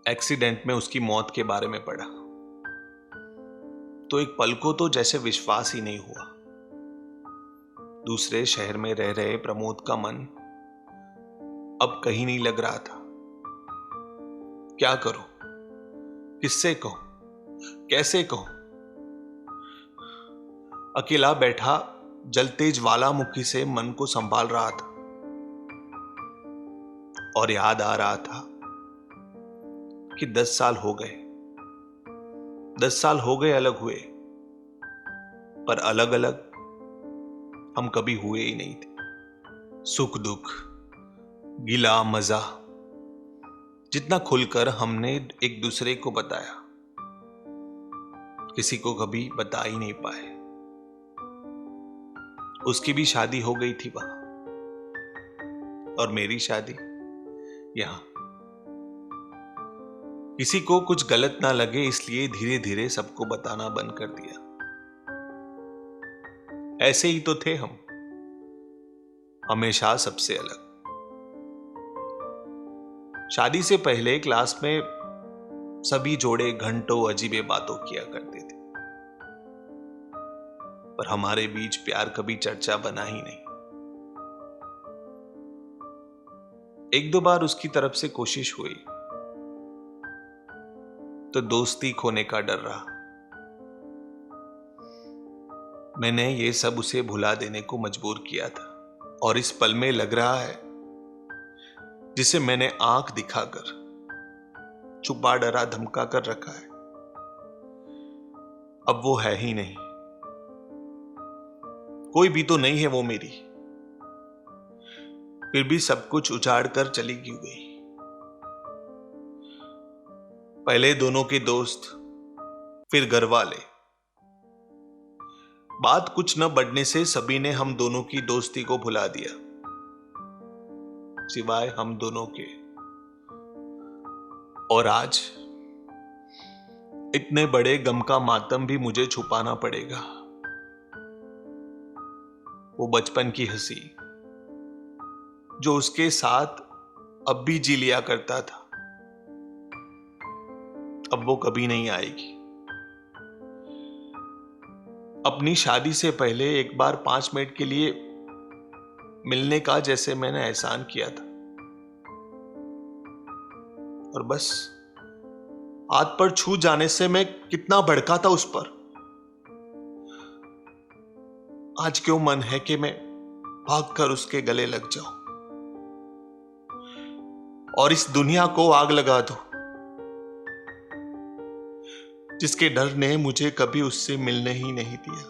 Accident में उसकी मौत के बारे में पढ़ा तो एक पल को तो जैसे विश्वास ही नहीं हुआ। दूसरे शहर में रह रहे प्रमोद का मन अब कहीं नहीं लग रहा था। क्या करूं, किससे कहूं, कैसे कहूं? अकेला बैठा जलते ज्वालामुखी से मन को संभाल रहा था और याद आ रहा था कि 10 साल हो गए, 10 साल हो गए अलग हुए, पर अलग अलग हम कभी हुए ही नहीं थे। सुख दुख, गिला मजा, जितना खुलकर हमने एक दूसरे को बताया, किसी को कभी बता ही नहीं पाए। उसकी भी शादी हो गई थी वहां और मेरी शादी यहां। किसी को कुछ गलत ना लगे इसलिए धीरे धीरे सबको बताना बंद कर दिया। ऐसे ही तो थे हम, हमेशा सबसे अलग। शादी से पहले क्लास में सभी जोड़े घंटों अजीबे बातों किया करते थे, पर हमारे बीच प्यार कभी चर्चा बना ही नहीं। एक दो बार उसकी तरफ से कोशिश हुई तो दोस्ती खोने का डर रहा। मैंने ये सब उसे भुला देने को मजबूर किया था और इस पल में लग रहा है जिसे मैंने आंख दिखाकर छुपा डरा धमका कर रखा है, अब वो है ही नहीं। कोई भी तो नहीं है वो मेरी, फिर भी सब कुछ उजाड़ कर चली क्यों गई? पहले दोनों के दोस्त, फिर घर वाले। बात कुछ न बढ़ने से सभी ने हम दोनों की दोस्ती को भुला दिया, सिवाय हम दोनों के। और आज इतने बड़े गम का मातम भी मुझे छुपाना पड़ेगा। वो बचपन की हंसी जो उसके साथ अब भी जी लिया करता था, अब वो कभी नहीं आएगी। अपनी शादी से पहले एक बार 5 मिनट के लिए मिलने का जैसे मैंने एहसान किया था, और बस हाथ पर छू जाने से मैं कितना भड़का था उस पर। आज क्यों मन है कि मैं भागकर उसके गले लग जाऊं और इस दुनिया को आग लगा दूं, जिसके डर ने मुझे कभी उससे मिलने ही नहीं दिया।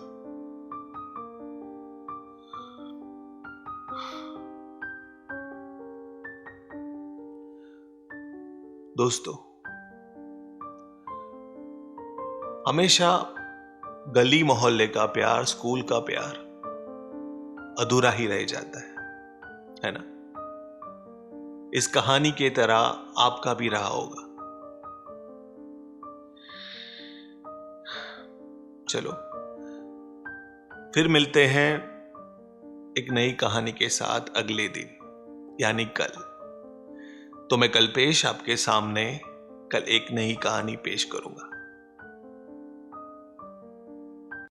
दोस्तों, हमेशा गली मोहल्ले का प्यार, स्कूल का प्यार अधूरा ही रह जाता है ना? इस कहानी की तरह आपका भी रहा होगा। चलो फिर मिलते हैं एक नई कहानी के साथ अगले दिन, यानी कल। तो मैं कल्पेश आपके सामने कल एक नई कहानी पेश करूंगा।